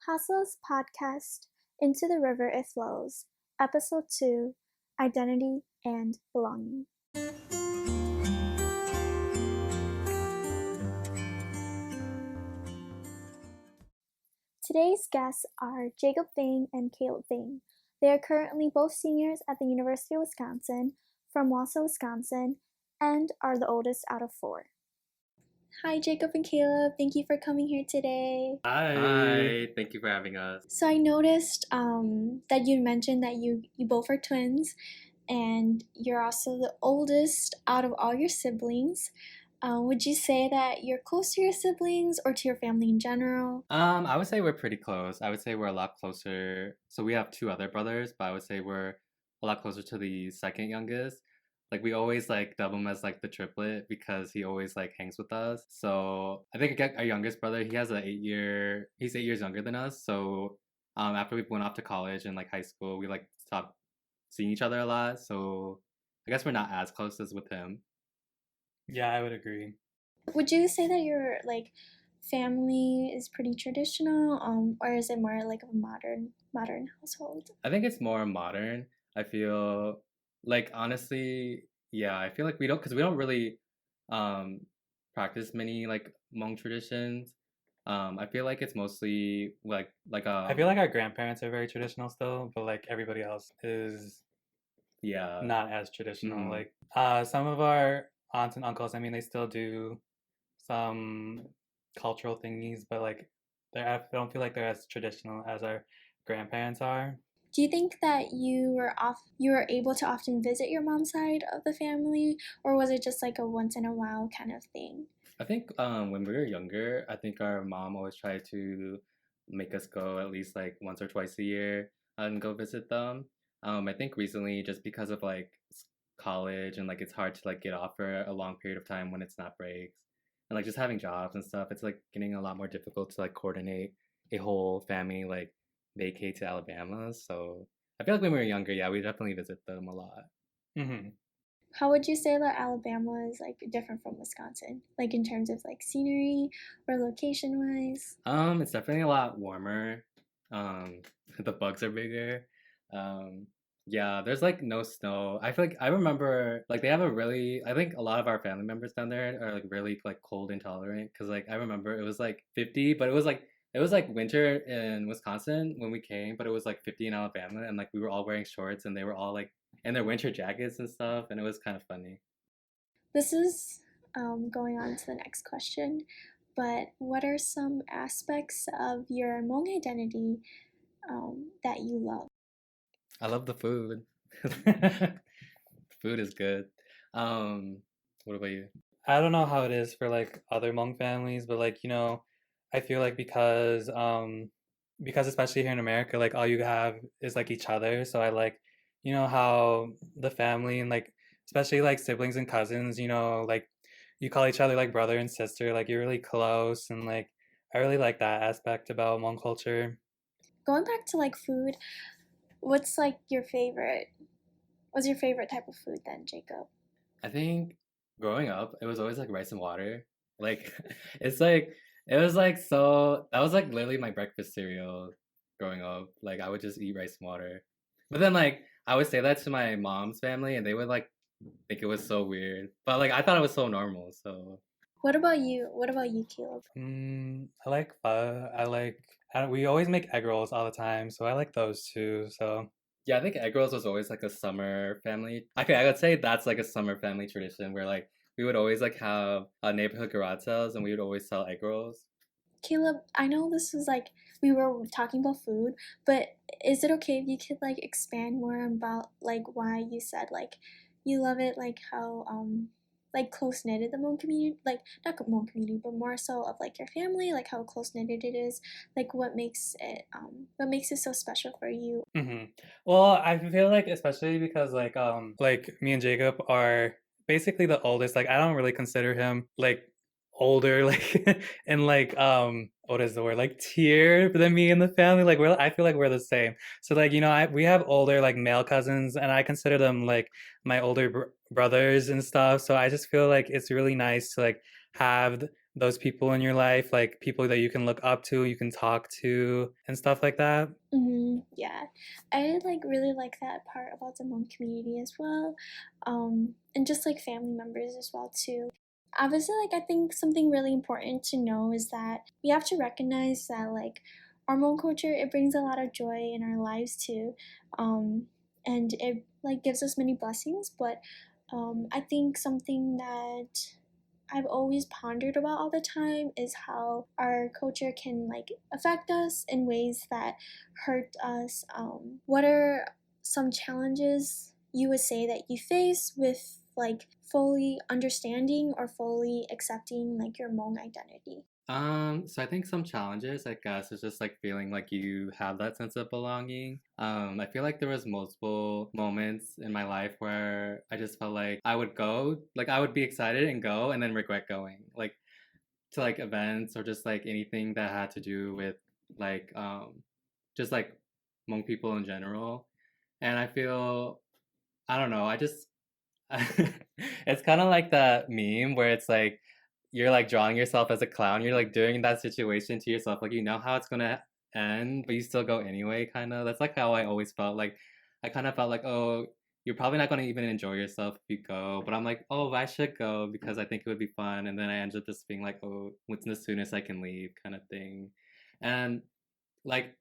Hassel's podcast, Into the River It Flows, Episode 2, Identity and Belonging. Today's guests are Jacob Vang and Kaleb Vang. They are currently both seniors at the University of Wisconsin from Wausau, Wisconsin, and are the oldest out of 4. Hi, Jacob and Kaleb. Thank you for coming here today. Hi, thank you for having us. So I noticed that you mentioned that you both are twins, and you're also the oldest out of all your siblings. Would you say that you're close to your siblings or to your family in general? I would say we're pretty close. I would say we're a lot closer. So we have 2 other brothers, but I would say we're a lot closer to the second youngest. Like we always like dub him as like the triplet because he always like hangs with us. So I think our youngest brother, he's 8 years younger than us. So after we went off to college and like high school, we like stopped seeing each other a lot. So I guess we're not as close as with him. Yeah, I would agree. Would you say that your family is pretty traditional, or is it more like a modern household? I think it's more modern. I feel like honestly, yeah, I feel like because we don't really um practice many like Hmong traditions. I feel like it's mostly I feel like our grandparents are very traditional still, but like everybody else is yeah. not as traditional. Mhm. Like some of our aunts and uncles, I mean, they still do some cultural thingies, but like I don't feel like they're as traditional as our grandparents are. Do you think that you were able to often visit your mom's side of the family, or was it just like a once in a while kind of thing? I think when we were younger, I think our mom always tried to make us go at least like once or twice a year and go visit them. I think recently, just because of like college and like it's hard to like get off for a long period of time when it's not breaks, and like just having jobs and stuff, it's like getting a lot more difficult to like coordinate a whole family like vacay to Alabama. So I feel like when we were younger, yeah, we definitely visit them a lot. Mm-hmm. How would you say that Alabama is like different from Wisconsin, like in terms of like scenery or location wise? It's definitely a lot warmer. Um, the bugs are bigger. Um, yeah, there's like no snow. I feel like I remember like they have a really I think a lot of our family members down there are like really like cold intolerant because like I remember it was like 50, but it was like winter in Wisconsin when we came, but it was like 50 in Alabama and like we were all wearing shorts and they were all like in their winter jackets and stuff and it was kind of funny. This is going on to the next question, but what are some aspects of your Hmong identity that you love? I love the food. Food is good. Um, what about you? I don't know how it is for like other Hmong families, but like, I feel like because especially here in America, like all you have is like each other. So I like, how the family and like especially like siblings and cousins, like you call each other like brother and sister, like you're really close and like I really like that aspect about Hmong culture. Going back to like food, what's like your favorite? What's your favorite type of food then, Jacob? I think growing up, it was always like rice and water. Like, it's like it was like so that was like literally my breakfast cereal growing up. Like I would just eat rice and water. But then like I would say that to my mom's family and they would like think it was so weird. But like I thought it was so normal, so What about you? What about you, Caleb? I like pho. We always make egg rolls all the time, so I like those too. So yeah, I think egg rolls was always like a summer family. Okay, I would say that's like a summer family tradition where like we would always like have neighborhood garage sales and we would always sell egg rolls. Caleb, I know this was like we were talking about food, but is it okay if you could like expand more about like why you said like you love it, like how like close knitted the Hmong community, like not Hmong community, but more so of like your family, like how close knitted it is, like what makes it so special for you? hmm well, I feel like especially because like me and Jacob are basically the oldest. Like I don't really consider him like older, like and like what is the word, like tier than me in the family. Like I feel like we're the same. So like we have older like male cousins, and I consider them like my older brothers and stuff. So I just feel like it's really nice to like have those people in your life, like people that you can look up to, you can talk to, and stuff like that. Yeah, I like really like that part about the Hmong community as well, and just like family members as well too. Obviously, like I think something really important to know is that we have to recognize that like our Hmong culture, it brings a lot of joy in our lives too, and it like gives us many blessings. But I think something that I've always pondered about all the time is how our culture can like affect us in ways that hurt us. What are some challenges you would say that you face with like fully understanding or fully accepting like your Hmong identity? So I think some challenges, I guess, is just like feeling like you have that sense of belonging. I feel like there was multiple moments in my life where I just felt like I would go, like I would be excited and go and then regret going, like to like events or just like anything that had to do with like just like Hmong people in general. And I feel, I don't know, I just it's kind of like that meme where it's like you're like drawing yourself as a clown. You're like doing that situation to yourself, like you know how it's gonna end, but you still go anyway. Kind of. That's like how I always felt. Like I kind of felt like, oh, you're probably not gonna even enjoy yourself if you go. But I'm like, oh, I should go because I think it would be fun. And then I ended up just being like, oh, what's the soonest I can leave, kind of thing. And like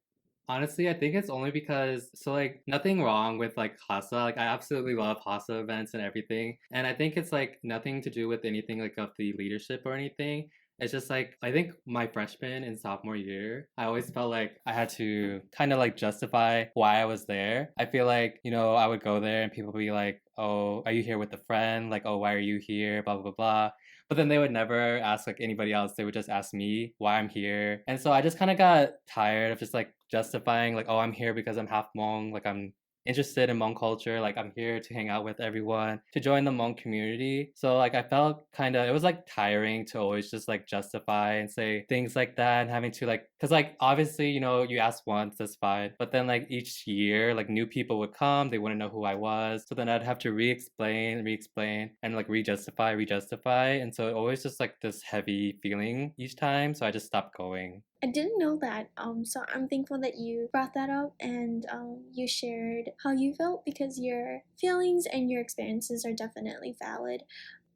honestly, I think it's only because so like nothing wrong with like Hasa. Like I absolutely love Hasa events and everything. And I think it's like nothing to do with anything like of the leadership or anything. It's just like I think my freshman and sophomore year, I always felt like I had to kind of like justify why I was there. I feel like, you know, I would go there and people would be like, oh, are you here with a friend? Like, oh, why are you here? Blah, blah, blah, blah. But then they would never ask like anybody else. They would just ask me why I'm here. And so I just kind of got tired of just like justifying like, oh, I'm here because I'm half Hmong. Like I'm interested in Hmong culture. Like I'm here to hang out with everyone, to join the Hmong community. So like I felt kind of, it was like tiring to always just like justify and say things like that and having to like, cause like obviously, you know, you ask once, that's fine. But then like each year, like new people would come, they wouldn't know who I was. So then I'd have to re-explain and like re-justify. And so it always just like this heavy feeling each time. So I just stopped going. I didn't know that. So I'm thankful that you brought that up and you shared how you felt because your feelings and your experiences are definitely valid.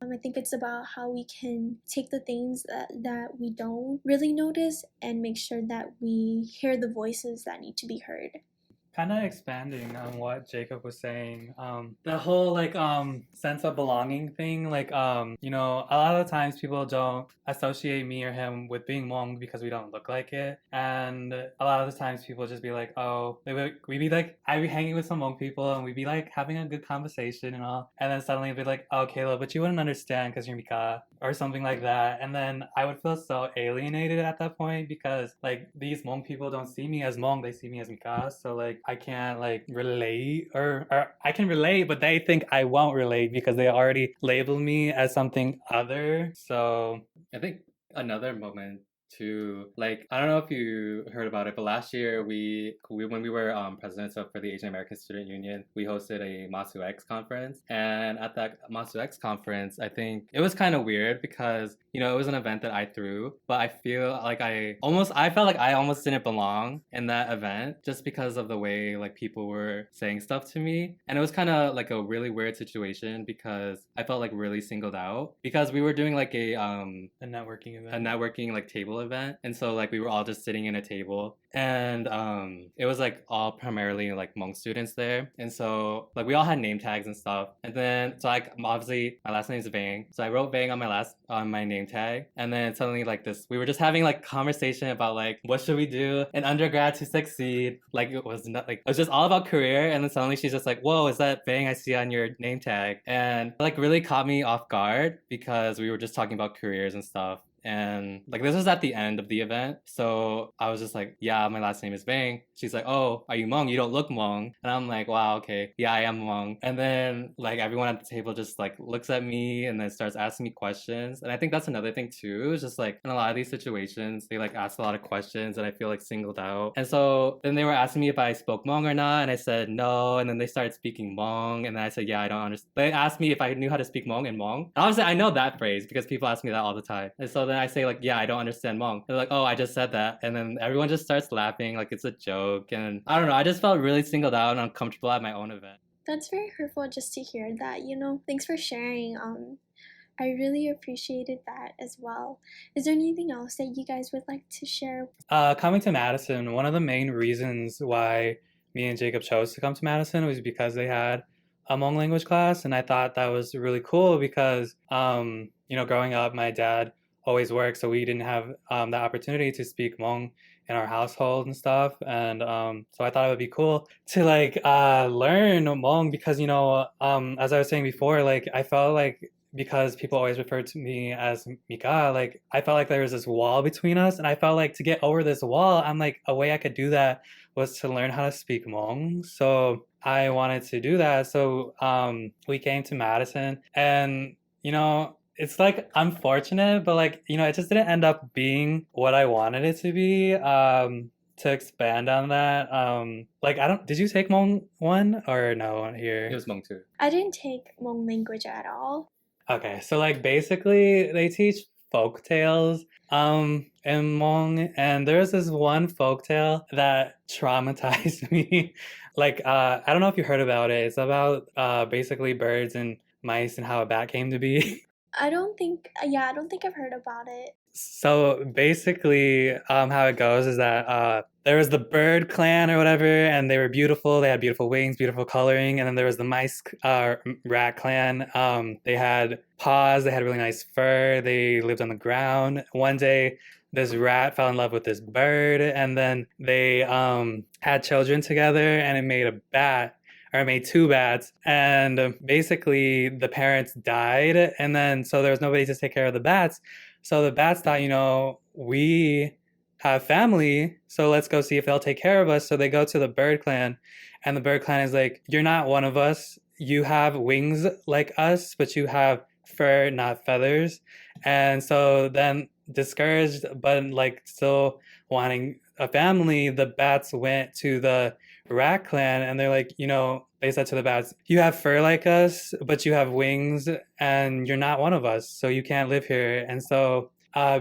I think it's about how we can take the things that we don't really notice and make sure that we hear the voices that need to be heard. Kind of expanding on what Jacob was saying, the whole like sense of belonging thing, like you know, a lot of the times people don't associate me or him with being Hmong because we don't look like it, and a lot of the times people just be like, oh, we'd be like, I'd be hanging with some Hmong people and we'd be like having a good conversation and all, and then suddenly it'd be like, oh, Caleb, but you wouldn't understand because you're Mika or something like that, and then I would feel so alienated at that point because like these Hmong people don't see me as Hmong, they see me as Mika, so like I can't like relate or I can relate, but they think I won't relate because they already labeled me as something other. So I think another moment too, like I don't know if you heard about it, but last year we when we were presidents for the Asian American Student Union, we hosted a Masu X conference, and at that Masu X conference, I think it was kind of weird because you know it was an event that I threw, but I feel like I felt like I almost didn't belong in that event just because of the way like people were saying stuff to me, and it was kind of like a really weird situation because I felt like really singled out because we were doing like a networking like table event, and so like we were all just sitting in a table, and it was like all primarily like Hmong students there, and so like we all had name tags and stuff, and then so like obviously my last name is Vang, so I wrote Vang on my name tag, and then suddenly like this we were just having like conversation about like what should we do in undergrad to succeed, like it was not like it was just all about career, and then suddenly she's just like, whoa, is that Vang I see on your name tag? And like really caught me off guard because we were just talking about careers and stuff. And like this was at the end of the event, so I was just like, yeah, my last name is Vang. She's like, oh, are you Hmong? You don't look Hmong. And I'm like, wow, okay, yeah, I am Hmong. And then like everyone at the table just like looks at me and then starts asking me questions. And I think that's another thing too, is just like in a lot of these situations they like ask a lot of questions and I feel like singled out. And so then they were asking me if I spoke Hmong or not, and I said no, and then they started speaking Hmong, and then I said, yeah, I don't understand. They asked me if I knew how to speak Hmong and Hmong, and obviously I know that phrase because people ask me that all the time. And so then I say like, yeah, I don't understand Hmong. They're like, oh, I just said that. And then everyone just starts laughing like it's a joke. And I don't know, I just felt really singled out and uncomfortable at my own event. That's very hurtful just to hear that, you know. Thanks for sharing. I really appreciated that as well. Is there anything else that you guys would like to share? Coming to Madison, one of the main reasons why me and Jacob chose to come to Madison was because they had a Hmong language class, and I thought that was really cool because, growing up, my dad always worked, so we didn't have the opportunity to speak Hmong in our household and stuff, and so I thought it would be cool to learn Hmong because as I was saying before, like I felt like because people always referred to me as Mika, like I felt like there was this wall between us, and I felt like to get over this wall, I'm like a way I could do that was to learn how to speak Hmong. So I wanted to do that. So we came to Madison, and it's like unfortunate, but it just didn't end up being what I wanted it to be. To expand on that, I don't. Did you take Hmong one or no here? It was Hmong too. I didn't take Hmong language at all. Okay, so basically they teach folk tales in Hmong, and there's this one folk tale that traumatized me. I don't know if you heard about it. It's about basically birds and mice and how a bat came to be. I don't think I've heard about it. So basically, how it goes is that there was the bird clan or whatever, and they were beautiful. They had beautiful wings, beautiful coloring. And then there was the mice rat clan. They had paws. They had really nice fur. They lived on the ground. One day, this rat fell in love with this bird, and then they had children together, and it made a bat. Or it made two bats, and basically the parents died, and then so there was nobody to take care of the bats. So the bats thought, we have family, so let's go see if they'll take care of us. So they go to the bird clan, and the bird clan is like, you're not one of us. You have wings like us, but you have fur, not feathers. And so then, discouraged, but still wanting a family, the bats went to the rat clan, and they're like, they said to the bats, you have fur like us, but you have wings, and you're not one of us, so you can't live here. And so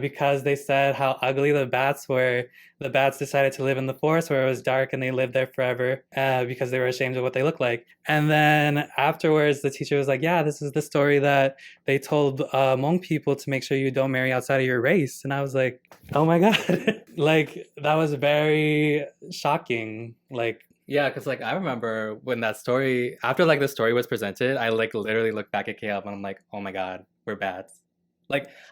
because they said how ugly the bats were, the bats decided to live in the forest where it was dark, and they lived there forever because they were ashamed of what they looked like. And then afterwards, the teacher was like, yeah, this is the story that they told Hmong people to make sure you don't marry outside of your race. And I was like, oh my God. That was very shocking. Yeah, because I remember when that story, after the story was presented, I literally looked back at Caleb and I'm like, oh my God, we're bats.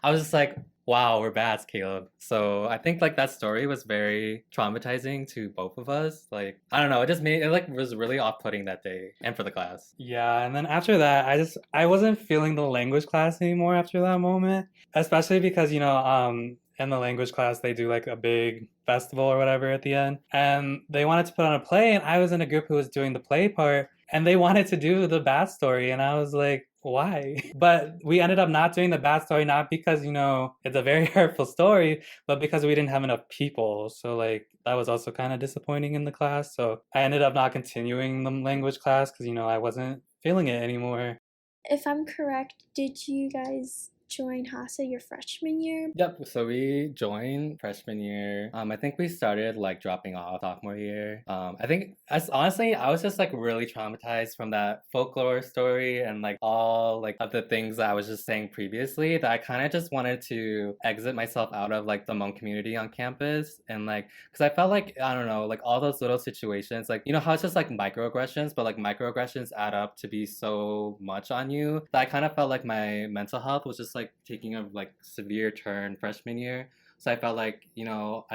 I was just like, wow, we're bats, Caleb. So I think that story was very traumatizing to both of us. I don't know, it just made it was really off-putting that day and for the class. Yeah, and then after that, I wasn't feeling the language class anymore after that moment, especially because in the language class they do a big festival or whatever at the end, and they wanted to put on a play, and I was in a group who was doing the play part, and they wanted to do the bat story, and I was like, why? But we ended up not doing the bat story, not because it's a very hurtful story, but because we didn't have enough people. So that was also kind of disappointing in the class. So I ended up not continuing the language class because I wasn't feeling it anymore. If I'm correct, did you guys join HASA your freshman year? Yep, so we joined freshman year. I think we started dropping off sophomore year. I think honestly, I was just really traumatized from that folklore story and all of the things that I was just saying previously, that I kind of just wanted to exit myself out of the Hmong community on campus. And because I felt I don't know, all those little situations, how it's just microaggressions, but microaggressions add up to be so much on you that I kind of felt my mental health was just taking a severe turn freshman year. So I felt I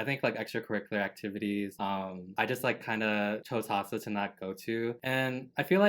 think extracurricular activities, I just kind of chose HASA to not go to. And I feel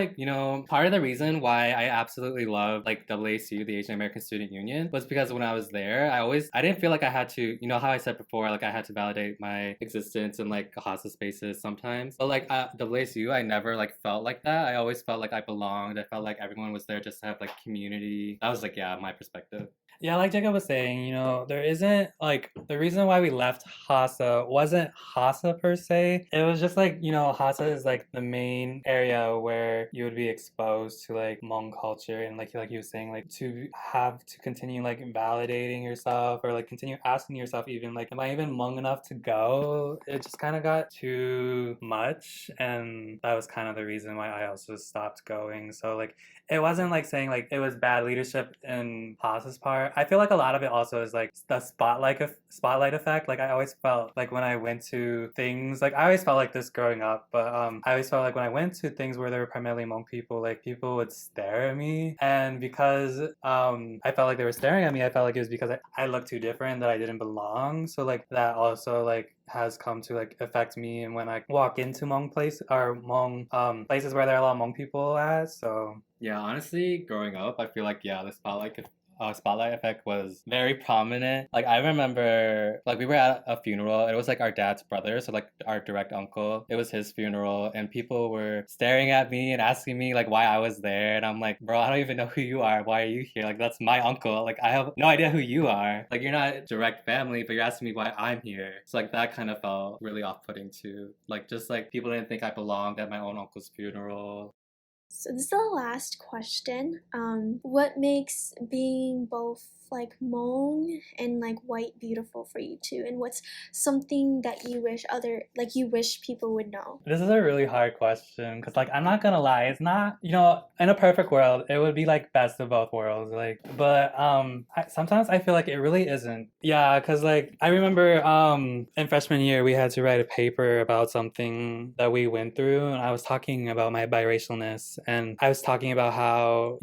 part of the reason why I absolutely love AACU, the Asian American Student Union, was because when I was there, I didn't feel I had to, how I said before, I had to validate my existence in HASA spaces sometimes. But AACU, I never felt like that. I always felt I belonged. I felt everyone was there just to have community. That was yeah, my perspective. Yeah, like Jacob was saying, there isn't like the reason why we left Hassa wasn't Hassa per se. It was just like, Hassa is like the main area where you would be exposed to like Hmong culture and like you were saying, like to have to continue like validating yourself or like continue asking yourself even like, am I even Hmong enough to go? It just kind of got too much, and that was kind of the reason why I also stopped going. So like it wasn't like saying like it was bad leadership in Haas's part. I feel like a lot of it also is like the spotlight effect. Like I always felt like when I went to things, like I always felt like this growing up, but I always felt like when I went to things where there were primarily Hmong people, like people would stare at me, and because I felt like they were staring at me, I felt like it was because I looked too different, that I didn't belong. So like that also like has come to like affect me, and when I walk into Hmong place or Hmong places where there are a lot of Hmong people at. So Yeah, honestly, growing up, I feel like yeah, the spotlight effect was very prominent. Like I remember, like we were at a funeral. It was like our dad's brother, so like our direct uncle. It was his funeral, and people were staring at me and asking me like why I was there, and I'm like, bro, I don't even know who you are. Why are you here? Like that's my uncle. Like I have no idea who you are. Like you're not direct family, but you're asking me why I'm here. So like that kind of felt really off-putting too. Like just like people didn't think I belonged at my own uncle's funeral. So this is the last question. What makes being both like Hmong and like white beautiful for you too? And what's something that you wish people would know? this is a really hard question because, like, I'm not gonna lie, it's not, in a perfect world, it would be like best of both worlds. Like, but sometimes I feel like it really isn't. Yeah, because like I remember in freshman year we had to write a paper about something that we went through, and I was talking about my biracialness, and I was talking about how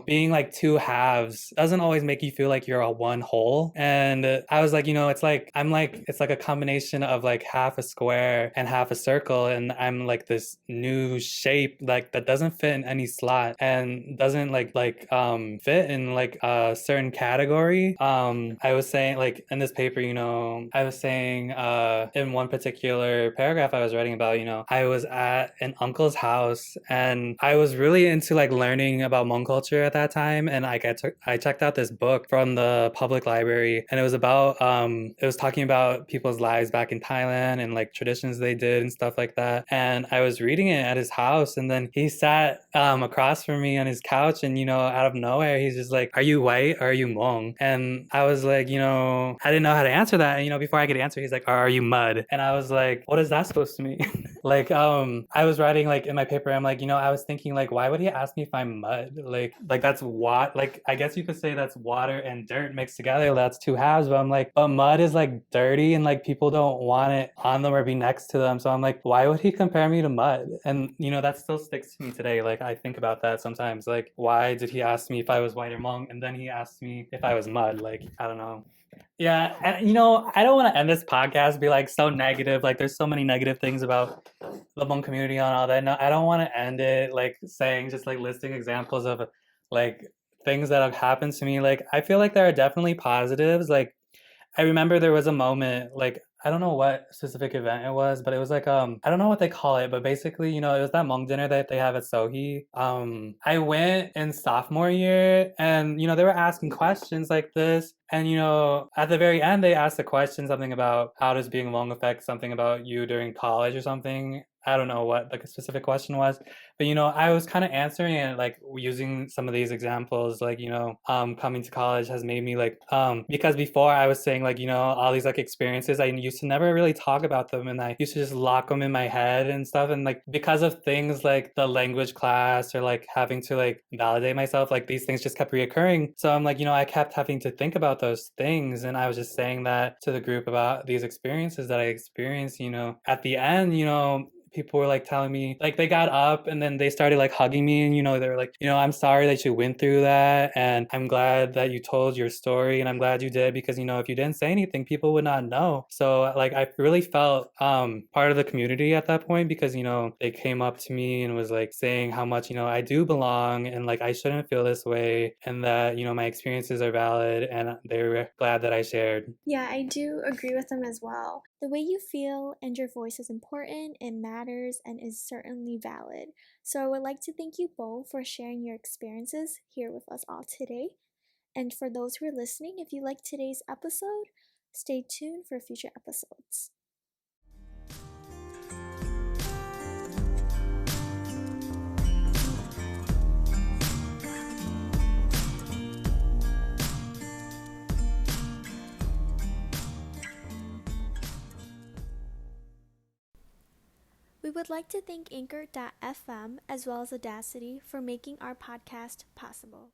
being like two halves doesn't always make you feel like you're a one whole. And I was like, it's like a combination of like half a square and half a circle, and I'm like this new shape like that doesn't fit in any slot and doesn't fit in like a certain category. I was saying like in this paper, I was saying in one particular paragraph I was writing about, I was at an uncle's house and I was really into like learning about Hmong culture at that time, and I checked out this book from the public library, and it was talking about people's lives back in Thailand and like traditions they did and stuff like that. And I was reading it at his house, and then he sat across from me on his couch, and out of nowhere he's just like, "Are you white or are you Hmong?" And I was like, I didn't know how to answer that. And, before I could answer, he's like, "Are you mud?" And I was like, "What is that supposed to mean?" Like I was writing like in my paper, I'm like, I was thinking like, why would he ask me if I'm mud? Like that's what, like I guess you could say that's water and dirt mixed together, that's two halves. But I'm like, but mud is like dirty and like people don't want it on them or be next to them. So I'm like, why would he compare me to mud? And that still sticks to me today. Like I think about that sometimes, like why did he ask me if I was white or Hmong, and then he asked me if I was mud? Like I don't know. Yeah, and I don't want to end this podcast be like so negative. Like there's so many negative things about the Hmong community and all that. No, I don't want to end it like saying, just like listing examples of like things that have happened to me. Like I feel like there are definitely positives. Like I remember there was a moment, like I don't know what specific event it was, but it was like I don't know what they call it, but basically, it was that Hmong dinner that they have at Sohi. I went in sophomore year, and they were asking questions like this, and at the very end they asked a question, something about how does being Hmong affect something about you during college or something. I don't know what like a specific question was, but I was kind of answering it like using some of these examples, like coming to college has made me like because before I was saying like all these like experiences I used to never really talk about them, and I used to just lock them in my head and stuff, and like because of things like the language class or like having to like validate myself, like these things just kept reoccurring. So I'm like I kept having to think about those things, and I was just saying that to the group about these experiences that I experienced. At the end, people were like telling me, like they got up and then they started like hugging me, and they were like, I'm sorry that you went through that, and I'm glad that you told your story, and I'm glad you did, because if you didn't say anything, people would not know. So like I really felt part of the community at that point, because they came up to me and was like saying how much I do belong, and like I shouldn't feel this way, and that my experiences are valid, and they were glad that I shared. Yeah, I do agree with them as well. The way you feel and your voice is important, it matters, and is certainly valid. So I would like to thank you both for sharing your experiences here with us all today. And for those who are listening, if you liked today's episode, stay tuned for future episodes. We would like to thank Anchor.fm as well as Audacity for making our podcast possible.